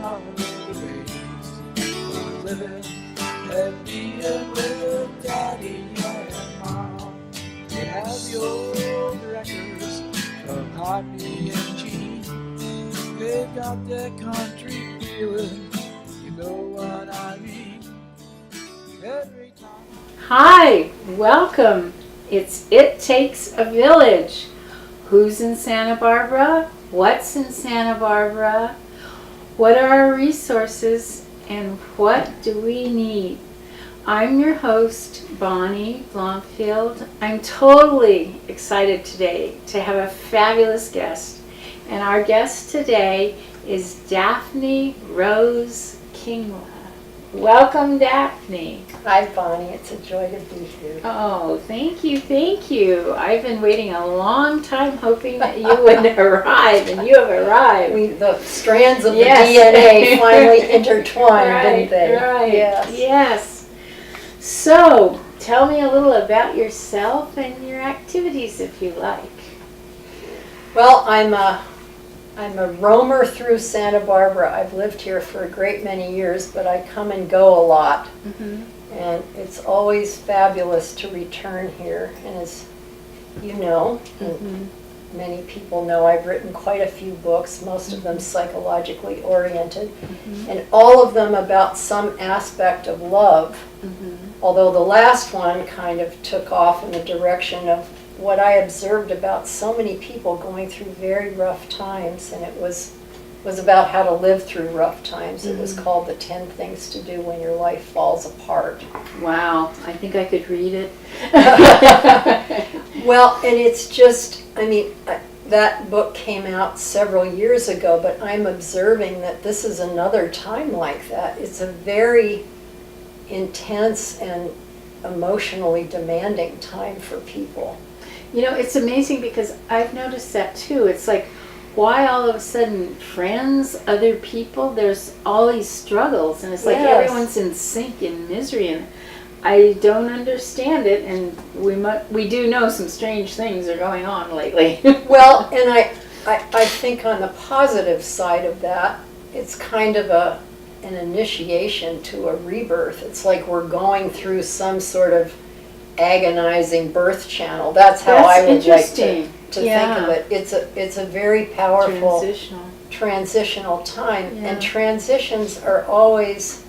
holidays. I'm living and being with Daddy and Mom. You have your records of hockey and cheese. They've got that country feeling, you know what I mean. Every time. Hi, welcome. It Takes a Village. Who's in Santa Barbara? What's in Santa Barbara? What are our resources and what do we need? I'm your host, Bonnie Blomfield. I'm totally excited today to have a fabulous guest. And our guest today is Daphne Rose Kingma. Welcome, Daphne. Hi, Bonnie. It's a joy to be here. Oh, thank you, thank you. I've been waiting a long time hoping that you would arrive, and you have arrived. The strands of Yes. the DNA finally intertwined, Right, didn't they? right. Yes. Yes. So, tell me a little about yourself and your activities, if you like. Well, I'm a roamer through Santa Barbara. I've lived here for a great many years, but I come and go a lot. Mm-hmm. And it's always fabulous to return here. And as you know, and many people know, I've written quite a few books, most of them psychologically oriented, and all of them about some aspect of love. Although the last one kind of took off in the direction of what I observed about so many people going through very rough times, and it was about how to live through rough times. It was called The 10 Things to Do When Your Life Falls Apart. Wow, I think I could read it. Well, and it's just, that book came out several years ago, but I'm observing that this is another time like that. It's a very intense and emotionally demanding time for people. You know, it's amazing because I've noticed that too. It's like, why all of a sudden we other people, there's all these struggles, and it's like Yes. everyone's in sync in misery, and I don't understand it, and we do know some strange things are going on lately. Well, and I think on the positive side of that, it's kind of an initiation to a rebirth. It's like we're going through some sort of agonizing birth channel. That's how I would like to think of it. It's a very powerful transitional time, and transitions are always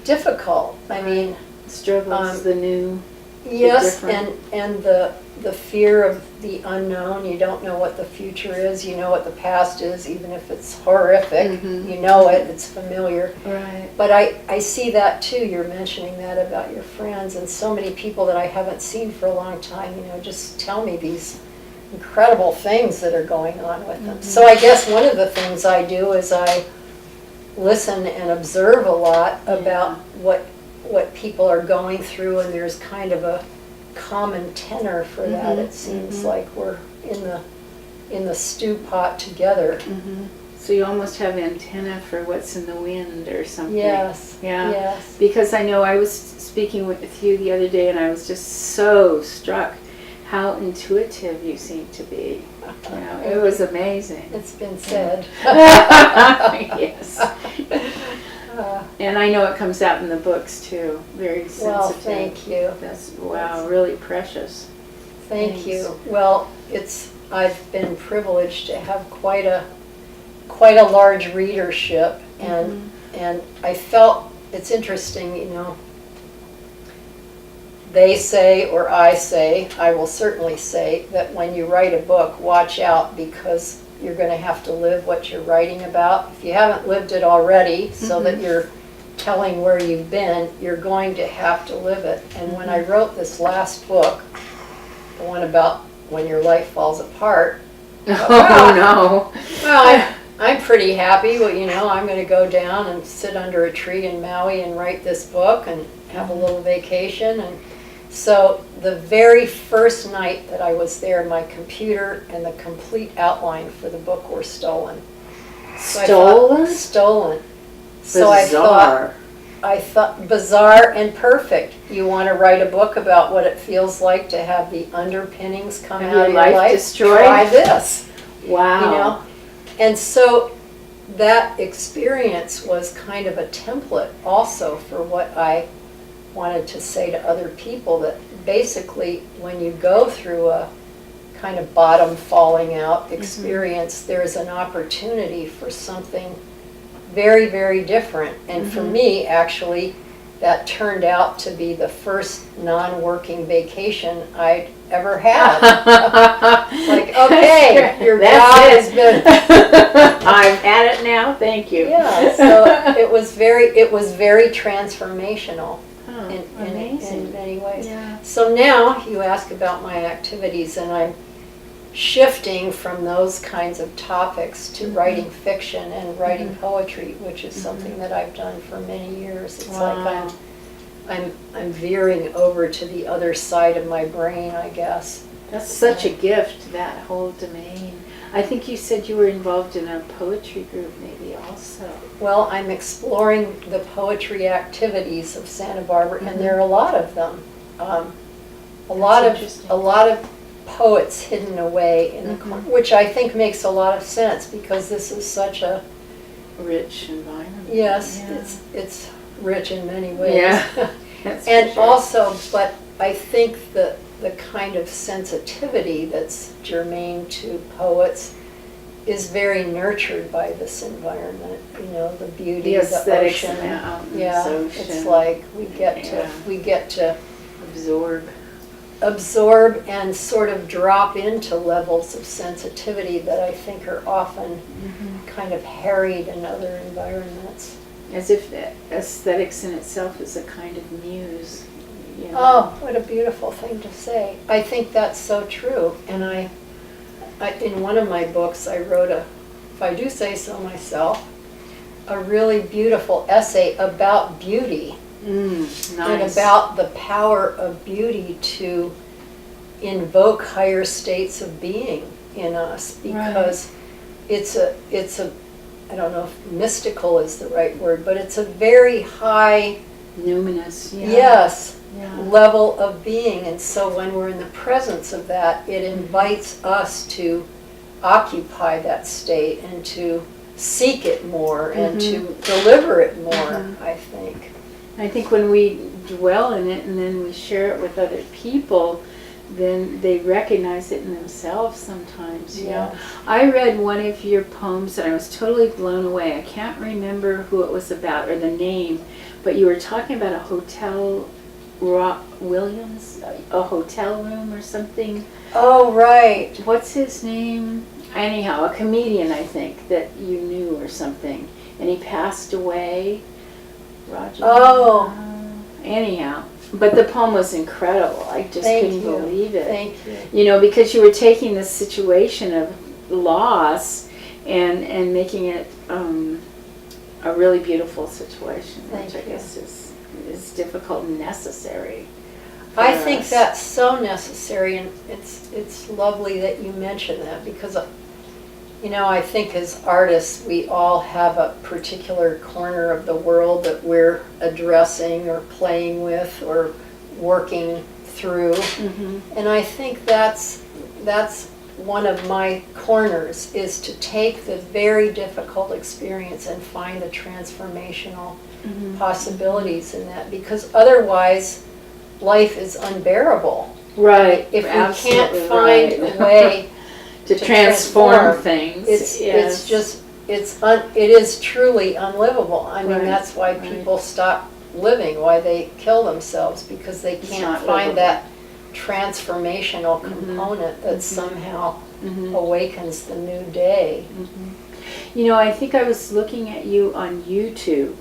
difficult. I mean, struggles, the new. Yes, and the fear of the unknown. You don't know what the future is. You know what the past is, even if it's horrific. You know it. It's familiar. Right. But I see that too. You're mentioning that about your friends, and so many people that I haven't seen for a long time, just tell me these incredible things that are going on with them. So I guess one of the things I do is I listen and observe a lot about what people are going through, and there's kind of a common tenor for that. It seems like we're in the stew pot together. So you almost have antenna for what's in the wind or something. Yes. Yeah. Yes. Because I know I was speaking with you the other day, and I was just so struck how intuitive you seem to be. It was amazing. It's been said. Yes. And I know it comes out in the books too. Very sensitive. Well, thank you. That's really precious. Thank you. Well, I've been privileged to have quite a large readership, and I felt it's interesting, they say, or I will certainly say, that when you write a book, watch out, because you're going to have to live what you're writing about. If you haven't lived it already, so that you're telling where you've been, you're going to have to live it. And when I wrote this last book, the one about when your life falls apart, no. Well, I'm pretty happy. Well, I'm going to go down and sit under a tree in Maui and write this book and have a little vacation. And so the very first night that I was there, my computer and the complete outline for the book were stolen. Stolen. So I thought, bizarre and perfect. You want to write a book about what it feels like to have the underpinnings come out of your life? Destroyed? Try this. Wow. And so that experience was kind of a template also for what I wanted to say to other people, that basically when you go through a kind of bottom falling out experience, there's an opportunity for something very, very different. And for me, actually, that turned out to be the first non-working vacation I'd ever had. Like, okay, your job has been. I've had it now, thank you. Yeah, so it was very transformational Oh, in amazing. many ways. Yeah. So now you ask about my activities, and I'm shifting from those kinds of topics to writing fiction and writing poetry, which is something that I've done for many years. It's Wow. like I'm veering over to the other side of my brain, I guess. That's such a gift, that whole domain. I think you said you were involved in a poetry group maybe also. Well, I'm exploring the poetry activities of Santa Barbara, and there are a lot of them. A lot of poets hidden away in the corner, which I think makes a lot of sense because this is such a Rich environment. yes, Yeah. it's rich in many ways. Yeah, that's And for sure. also, but I think the kind of sensitivity that's germane to poets is very nurtured by this environment. You know, the beauty The of the aesthetics ocean. of the mountains, Yeah, ocean. it's like we get Yeah. to absorb. and sort of drop into levels of sensitivity that I think are often kind of harried in other environments. As if aesthetics in itself is a kind of muse. You know? Oh, what a beautiful thing to say. I think that's so true. And I in one of my books, I wrote if I do say so myself, a really beautiful essay about beauty. Nice. And about the power of beauty to invoke higher states of being in us, because it's a I don't know if mystical is the right word, but it's a very high Numinous, yeah. yes Yeah. level of being. And so when we're in the presence of that, it invites us to occupy that state and to seek it more and to deliver it more, I think. I think when we dwell in it and then we share it with other people, then they recognize it in themselves sometimes. You know? I read one of your poems and I was totally blown away. I can't remember who it was about or the name, but you were talking about a hotel, Williams, a hotel room or something. Oh, right. What's his name? Anyhow, a comedian, I think, that you knew or something. And he passed away. Roger. Oh. Anyhow, but the poem was incredible. I just couldn't believe it. Thank you. You know, because you were taking this situation of loss and making it a really beautiful situation, which I guess is difficult and necessary. I think that's so necessary, and it's lovely that you mention that, because you know, I think as artists we all have a particular corner of the world that we're addressing or playing with or working through, and I think that's one of my corners, is to take the very difficult experience and find the transformational possibilities in that, because otherwise life is unbearable. Right. If we can't find a way to transform things, it is truly unlivable. I mean, that's why people stop living, why they kill themselves, because they can't find that transformational component that somehow awakens the new day. You know, I think I was looking at you on YouTube,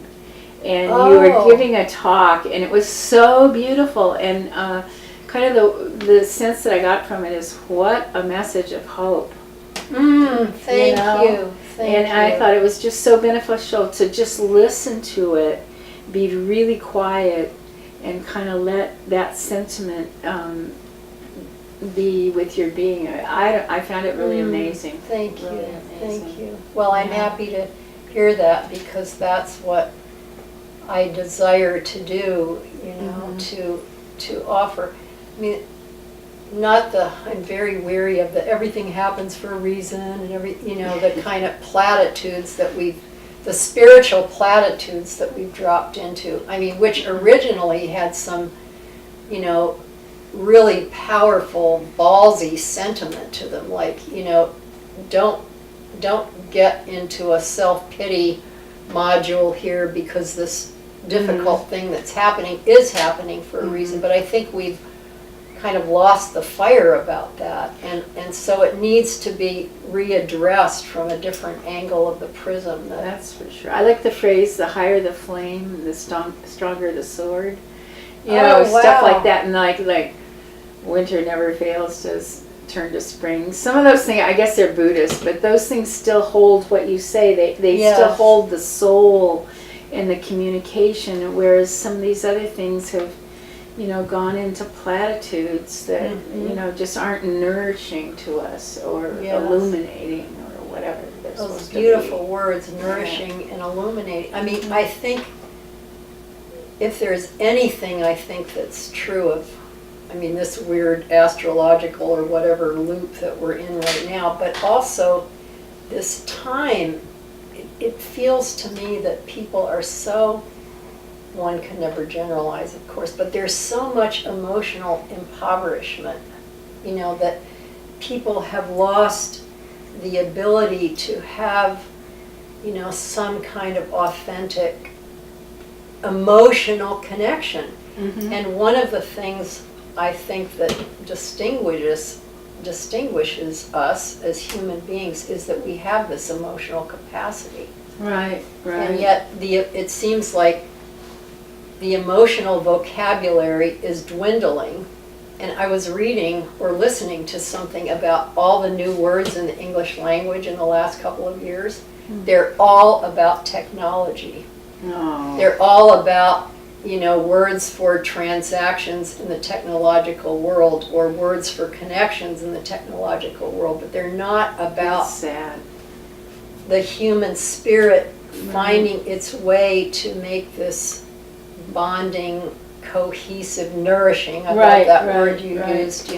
and you were giving a talk, and it was so beautiful, and kind of the sense that I got from it is, what a message of hope. Thank you. And I thought it was just so beneficial to just listen to it, be really quiet, and kind of let that sentiment be with your being. I found it really amazing. Thank you. Really amazing. Thank you. Well, I'm happy to hear that, because that's what I desire to do, you know, to offer. I mean, I'm very weary of the everything happens for a reason and the kind of platitudes the spiritual platitudes that we've dropped into. I mean, which originally had some, really powerful, ballsy sentiment to them, like, don't get into a self-pity module here because this difficult thing that's happening is happening for a reason. But I think we've kind of lost the fire about that, and so it needs to be readdressed from a different angle of the prism. That's for sure. I like the phrase, the higher the flame, the stronger the sword. Stuff like that, and like winter never fails to turn to spring. Some of those things, I guess they're Buddhist, but those things still hold what you say. They still hold the soul and the communication, whereas some of these other things have gone into platitudes that, just aren't nourishing to us or illuminating or whatever. Those beautiful words, nourishing and illuminating. I mean, I think if there's anything that's true of, this weird astrological or whatever loop that we're in right now, but also this time, it feels to me that people are so, one can never generalize, of course, but there's so much emotional impoverishment, that people have lost the ability to have, some kind of authentic emotional connection. And one of the things I think that distinguishes us as human beings is that we have this emotional capacity. Right. And yet it seems like the emotional vocabulary is dwindling. And I was reading or listening to something about all the new words in the English language in the last couple of years. They're all about technology. Oh. They're all about, words for transactions in the technological world or words for connections in the technological world, but they're not about the human spirit finding its way to make this bonding, cohesive, nourishing. I love that word you used,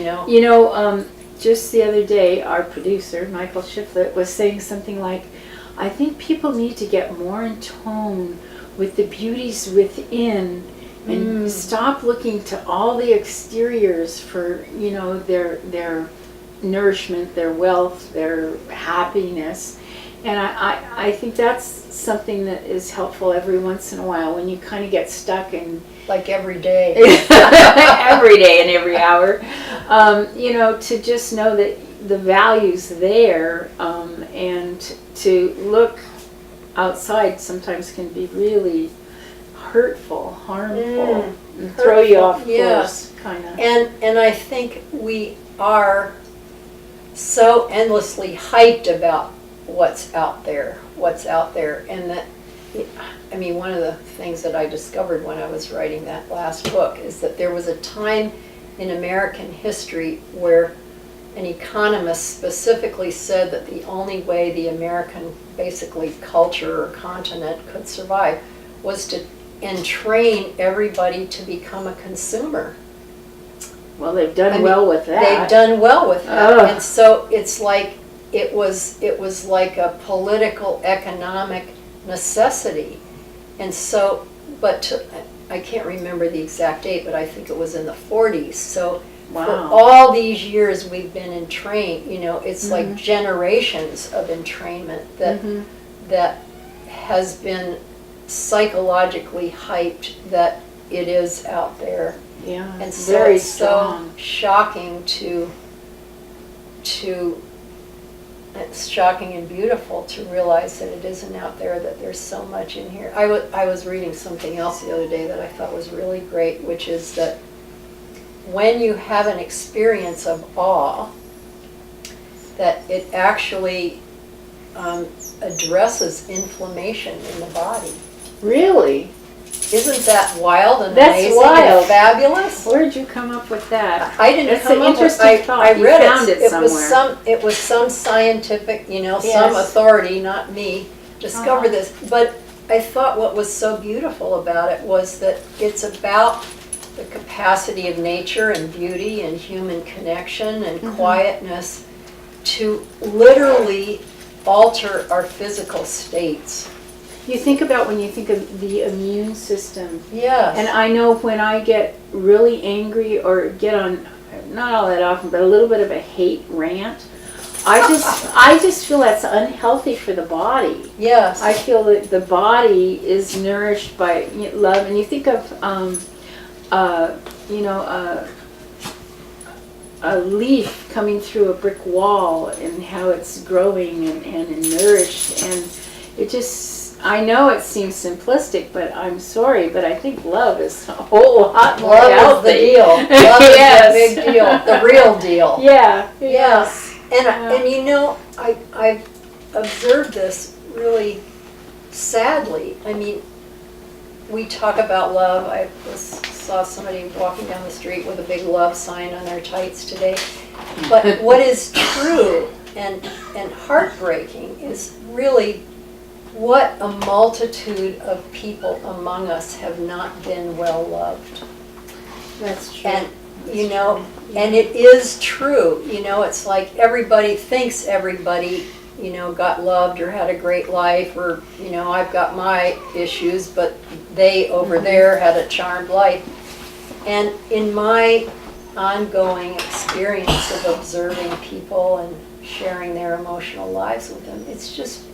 Just the other day, our producer, Michael Shiflett, was saying something like, I think people need to get more in tone with the beauties within and stop looking to all the exteriors for, their nourishment, their wealth, their happiness. And I think that's something that is helpful every once in a while when you kind of get stuck in... Like every day. Every day and every hour. To just know that the value's there, and to look outside sometimes can be really hurtful, harmful, and throw you off course, kind of. And I think we are so endlessly hyped about what's out there, and that, one of the things that I discovered when I was writing that last book is that there was a time in American history where an economist specifically said that the only way the American, basically, culture or continent could survive was to entrain everybody to become a consumer. Well, they've done well with that. They've done well with that. And so it's like, it was like a political, economic necessity. And so, I can't remember the exact date, but I think it was in the 40s. So for all these years we've been entrained, it's like generations of entrainment that has been psychologically hyped that it is out there. Yeah, and so very it's strong. So shocking it's shocking and beautiful to realize that it isn't out there, that there's so much in here. I was reading something else the other day that I thought was really great, which is that when you have an experience of awe, that it actually addresses inflammation in the body. Really? Isn't that wild and That's amazing wild. and fabulous? Where'd you come up with that? I didn't That's come an up with interesting thought. I You read found it somewhere. It was some scientific, some Yes. authority, not me, discovered this. But I thought what was so beautiful about it was that it's about the capacity of nature and beauty and human connection and quietness to literally alter our physical states. You think about when you think of the immune system. Yes. And I know when I get really angry or get on, not all that often, but a little bit of a hate rant, I just feel that's unhealthy for the body. Yes. I feel that the body is nourished by love. And you think of, a leaf coming through a brick wall and how it's growing and nourished. And it just, I know it seems simplistic, but I'm sorry, but I think love is a whole lot more Love healthy. is the deal. Love Yes. is the big deal. The real deal. Yeah. Yes. And Yeah. I've observed this really sadly. I mean, we talk about love. I saw somebody walking down the street with a big love sign on their tights today. But what is true and heartbreaking is really what a multitude of people among us have not been well loved. That's true. And and it is true, it's like everybody thinks everybody, got loved or had a great life, or, I've got my issues, but they over there had a charmed life. And in my ongoing experience of observing people and sharing their emotional lives with them, it's just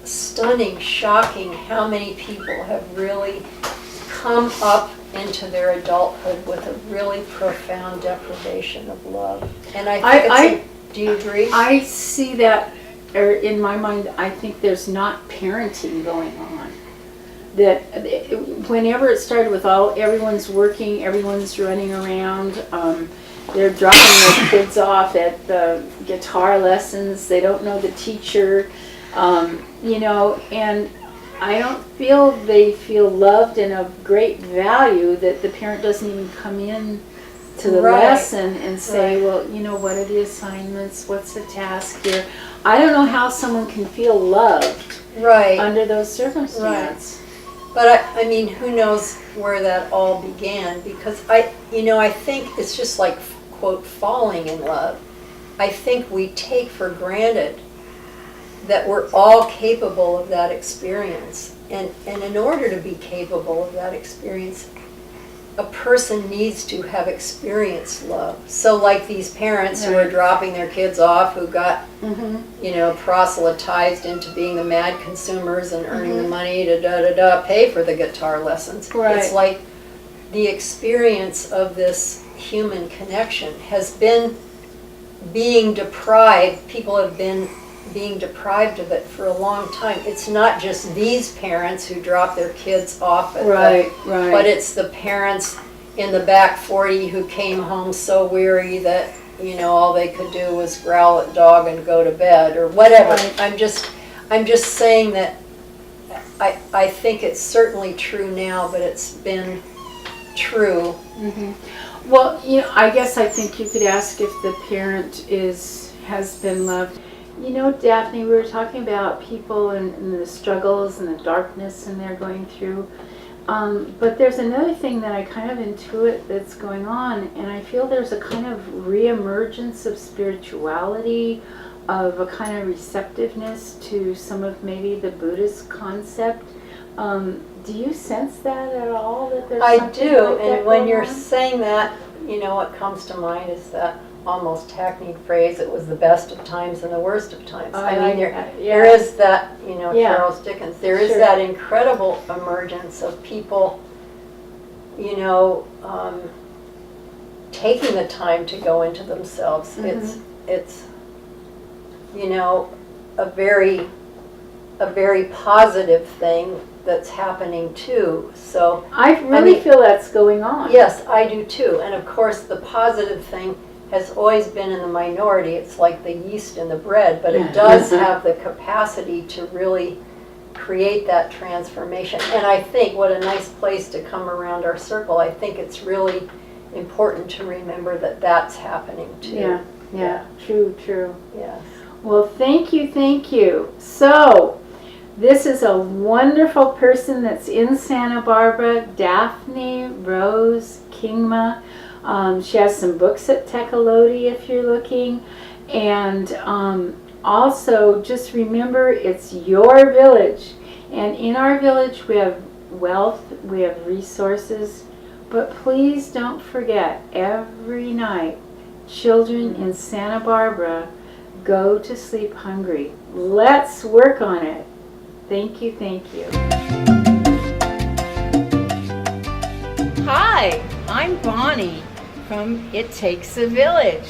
stunning, shocking how many people have really come up into their adulthood with a really profound deprivation of love. And I think do you agree? I see that, or in my mind, I think there's not parenting going on. That whenever it started with everyone's working, everyone's running around, they're dropping their kids off at the guitar lessons, they don't know the teacher, and I don't feel they feel loved and of great value, that the parent doesn't even come in to the lesson and say, well, what are the assignments? What's the task here? I don't know how someone can feel loved under those circumstances. Right. But I mean, who knows where that all began? Because I think it's just like, quote, falling in love. I think we take for granted that we're all capable of that experience. And in order to be capable of that experience, a person needs to have experienced love. So like these parents who are dropping their kids off, who got, proselytized into being the mad consumers and earning the money to pay for the guitar lessons. Right. It's like the experience of this human connection has been being deprived. People have been being deprived of it for a long time. It's not just these parents who drop their kids off at but it's the parents in the back 40 who came home so weary that all they could do was growl at dog and go to bed or whatever. I'm just saying that I think it's certainly true now, but it's been true. Well, I guess I think you could ask if the parent has been loved. Daphne, we were talking about people and the struggles and the darkness and they're going through. But there's another thing that I kind of intuit that's going on, and I feel there's a kind of reemergence of spirituality, of a kind of receptiveness to some of maybe the Buddhist concept. Do you sense that at all? That there's I something do, like that and when going you're on? saying that, what comes to mind is that almost hackneyed phrase, it was the best of times and the worst of times. I mean, there is that, Charles Dickens, there is that incredible emergence of people, taking the time to go into themselves. It's a very positive thing that's happening too. So I really feel that's going on. Yes, I do too. And of course, the positive thing has always been in the minority. It's like the yeast in the bread, but it does have the capacity to really create that transformation. And I think what a nice place to come around our circle. I think it's really important to remember that that's happening too. Yeah, true. Yes. Well, thank you. So, This is a wonderful person that's in Santa Barbara, Daphne Rose Kingma. She has some books at Tecolote if you're looking. And also, just remember, it's your village. And in our village, we have wealth, we have resources. But please don't forget, every night, children in Santa Barbara go to sleep hungry. Let's work on it. Thank you, thank you. Hi, I'm Bonnie from It Takes a Village.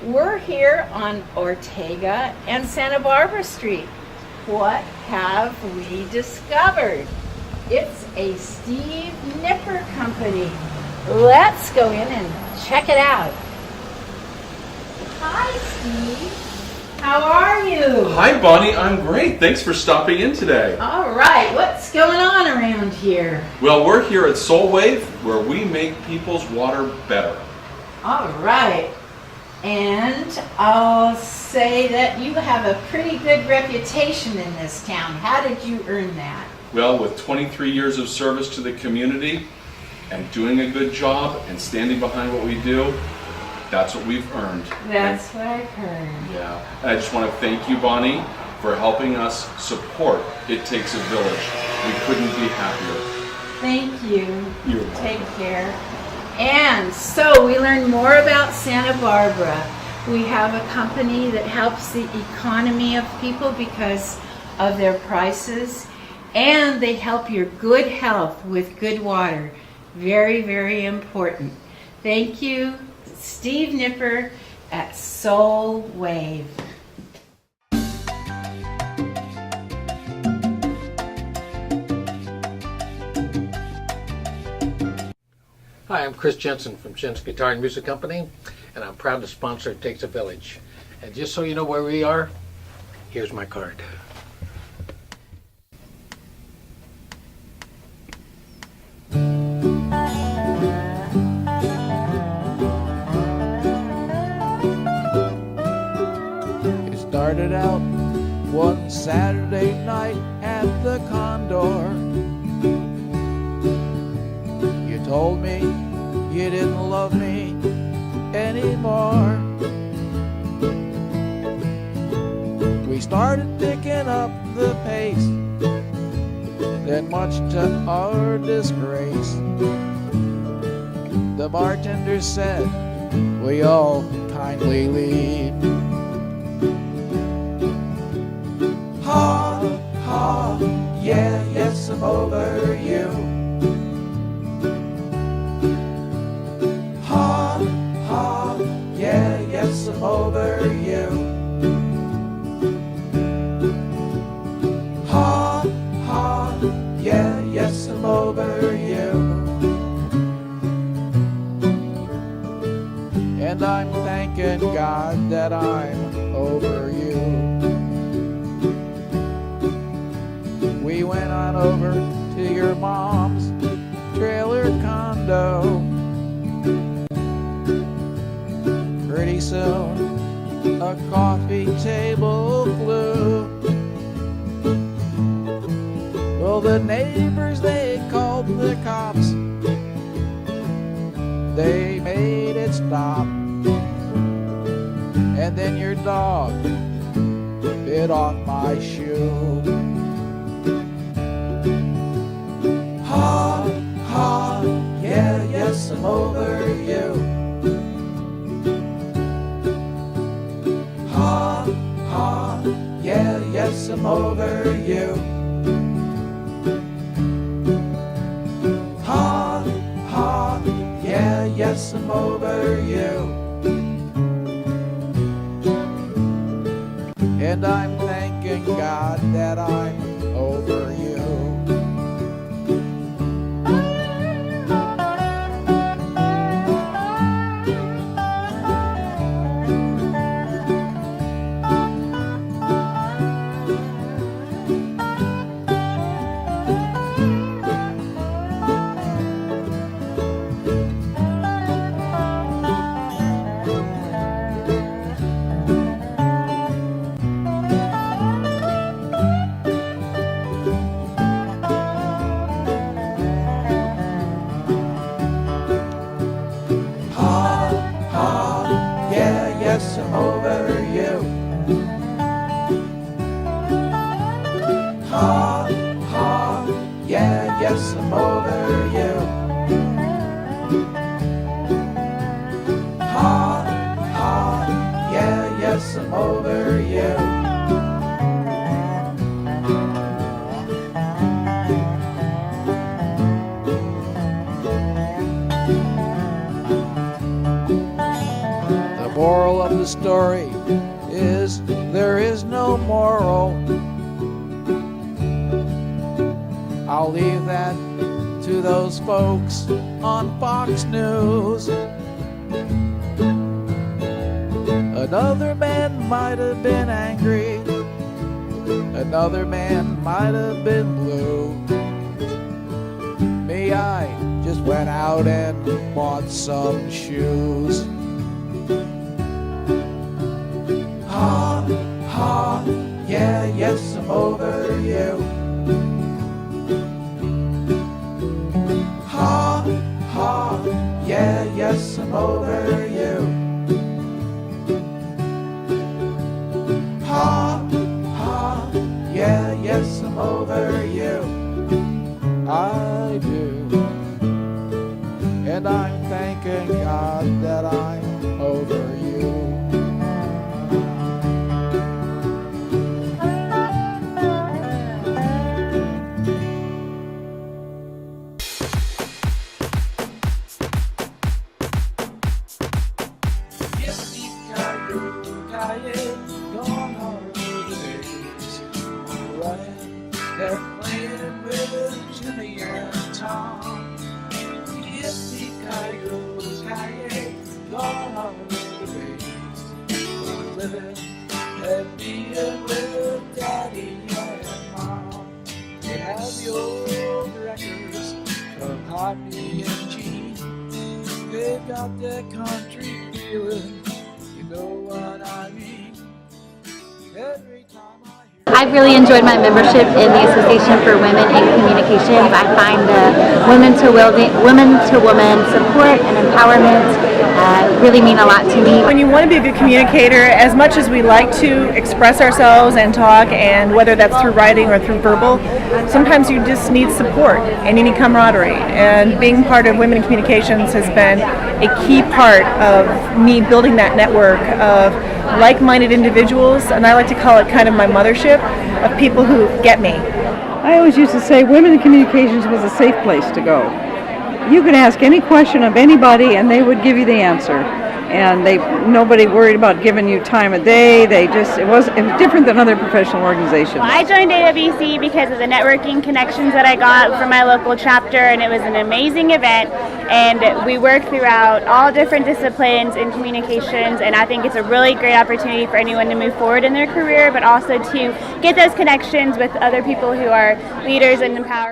We're here on Ortega and Santa Barbara Street. What have we discovered? It's a Steve Nipper company. Let's go in and check it out. Hi, Steve. How are you? Hi, Bonnie. I'm great. Thanks for stopping in today. All right. What's going on around here? Well, we're here at Soul Wave, where we make people's water better. All right. And I'll say that you have a pretty good reputation in this town. How did you earn that? Well, with 23 years of service to the community and doing a good job and standing behind what we do, that's what we've earned. That's what I've heard. Yeah. And I just want to thank you, Bonnie, for helping us support It Takes a Village. We couldn't be happier. Thank you. You're welcome. Take care. And so we learned more about Santa Barbara. We have a company that helps the economy of people because of their prices, and they help your good health with good water. Very, very important. Thank you, Steve Nipper at Soul Wave. Hi, I'm Chris Jensen from Jen's Guitar and Music Company, and I'm proud to sponsor It Takes a Village. And just so you know where we are, here's my card. It started out one Saturday night at the Condor. You told me you didn't love me anymore. We started picking up the pace, then much to our disgrace, the bartender said, "Will you all kindly leave?" Ha, ha, yeah, yes, I'm over you. Ha, ha, yeah, yes, I'm over you. Ha, ha, yeah, yes, I'm over you. And I'm thanking God that I'm over you. We went on over to your mom's trailer condo. Pretty soon, a coffee table flew. Well, the neighbors, they called the cops. They made it stop. And then your dog bit on my shoe. Ha, ha, yeah, yes, I'm over you. Ha, ha, yeah, yes, I'm over you. Ha, ha, yeah, yes, I'm over you. And I'm thanking God that I'm over you. yes, I'm over you. Ha, ha, yeah, yes, I'm over you. The moral of the story is there is no moral. I'll leave that to those folks on Fox News. Another man might have been angry, another man might have been blue. Me, I just went out and bought some shoes. Ha, ha, yeah, yes, I'm over you. Ha, ha, yeah, yes, I'm over you. Ha, ha, yeah, yes, I'm over you. I do. And I'm thanking God that I'm over you. They're playing with Jimmy and Tom. Yippee-ki-yo-ki-yay, gone on the ways. Living and being with Daddy and Mom. They have your records of hockey and cheese. They've got that country feeling, you know what I mean. Every time I've really enjoyed my membership in the Association for Women in Communications. I find the women-to-woman support and empowerment really mean a lot to me. When you want to be a good communicator, as much as we like to express ourselves and talk, and whether that's through writing or through verbal, sometimes you just need support and you need camaraderie. And being part of Women in Communications has been a key part of me building that network of like-minded individuals, and I like to call it kind of my mothership of people who get me. I always used to say Women in Communications was a safe place to go. You could ask any question of anybody and they would give you the answer. And nobody worried about giving you time of day. It was different than other professional organizations. Well, I joined AWC because of the networking connections that I got from my local chapter, and it was an amazing event. And we work throughout all different disciplines in communications, and I think it's a really great opportunity for anyone to move forward in their career, but also to get those connections with other people who are leaders and empower.